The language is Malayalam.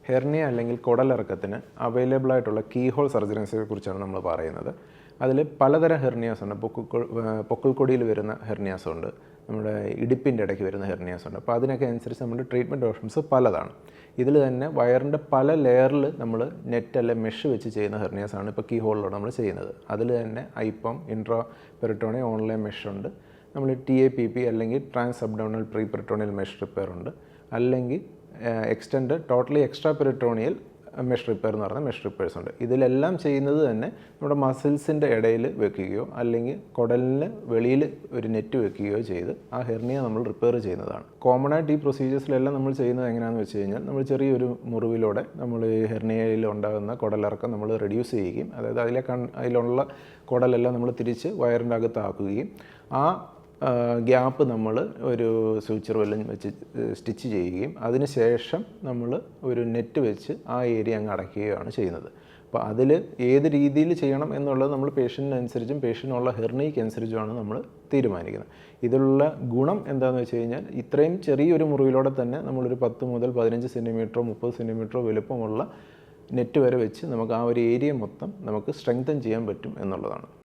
ഹെർണിയ അല്ലെങ്കിൽ കുടലിറക്കത്തിന് അവൈലബിൾ ആയിട്ടുള്ള കീ ഹോൾ സർജറീസിനെ കുറിച്ചാണ് നമ്മൾ പറയുന്നത്. അതിൽ പലതരം ഹെർണിയാസ് ഉണ്ട്. പൊക്കിൾക്കൊടിയിൽ വരുന്ന ഹെർണിയാസ് ഉണ്ട്, നമ്മുടെ ഇടുപ്പിൻ്റെ ഇടയ്ക്ക് വരുന്ന ഹെർണിയാസ് ഉണ്ട്. അപ്പോൾ അതിനൊക്കെ അനുസരിച്ച് നമ്മുടെ ട്രീറ്റ്മെൻറ്റ് ഓപ്ഷൻസ് പലതാണ്. ഇതിൽ തന്നെ വയറിൻ്റെ പല ലെയറിൽ നമ്മൾ നെറ്റ് അല്ലെ മെഷ് വെച്ച് ചെയ്യുന്ന ഹെർണിയാസാണ് ഇപ്പോൾ കീ ഹോളിലൂടെ നമ്മൾ ചെയ്യുന്നത്. അതിൽ തന്നെ IPOM, intra peritoneum, onlay mesh ഉണ്ട്, നമ്മൾ TAPP അല്ലെങ്കിൽ trans abdominal pre peritoneal mesh repair ഉണ്ട്, അല്ലെങ്കിൽ extend totally extra peritoneal mesh repair എന്ന് പറയുന്ന മെഷ് റിപ്പയേഴ്സ് ഉണ്ട്. ഇതിലെല്ലാം ചെയ്യുന്നത് തന്നെ നമ്മുടെ മസിൽസിൻ്റെ ഇടയിൽ വെക്കുകയോ അല്ലെങ്കിൽ കുടലിന് വെളിയിൽ ഒരു നെറ്റ് വെക്കുകയോ ചെയ്ത് ആ ഹെർണിയ നമ്മൾ റിപ്പയർ ചെയ്യുന്നതാണ്. കോമൺ ആയിട്ട് ഈ പ്രൊസീജിയേഴ്സിലെല്ലാം നമ്മൾ ചെയ്യുന്നത് എങ്ങനെയാണെന്ന് വെച്ച് കഴിഞ്ഞാൽ, നമ്മൾ ചെറിയൊരു മുറിവിലൂടെ നമ്മൾ ഈ ഹെർണിയയിൽ ഉണ്ടാകുന്ന കുടലിറക്കം നമ്മൾ റെഡ്യൂസ് ചെയ്യുകയും, അതായത് അതിലുള്ള കുടലെല്ലാം നമ്മൾ തിരിച്ച് വയറിൻ്റെ അകത്താക്കുകയും ആ ഗ്യാപ്പ് നമ്മൾ ഒരു സൂച്ചർ വല്ലതും വെച്ച് സ്റ്റിച്ച് ചെയ്യുകയും അതിന് ശേഷം നമ്മൾ ഒരു നെറ്റ് വെച്ച് ആ ഏരിയ അങ്ങ് അടയ്ക്കുകയാണ് ചെയ്യുന്നത്. അപ്പോൾ അതിൽ ഏത് രീതിയിൽ ചെയ്യണം എന്നുള്ളത് നമ്മൾ പേഷ്യൻറ്റിനനുസരിച്ചും പേഷ്യൻ്റിനുള്ള ഹെർണിയയ്ക്ക് അനുസരിച്ചുമാണ് നമ്മൾ തീരുമാനിക്കുന്നത്. ഇതിലുള്ള ഗുണം എന്താണെന്ന് വെച്ച് കഴിഞ്ഞാൽ, ഇത്രയും ചെറിയൊരു മുറിവിലൂടെ തന്നെ നമ്മളൊരു 10 മുതൽ 15 സെൻറ്റിമീറ്ററോ 30 സെൻറ്റിമീറ്ററോ വലുപ്പമുള്ള നെറ്റ് വരെ വെച്ച് നമുക്ക് ആ ഒരു ഏരിയ മൊത്തം നമുക്ക് സ്ട്രെങ്തൻ ചെയ്യാൻ പറ്റും എന്നുള്ളതാണ്.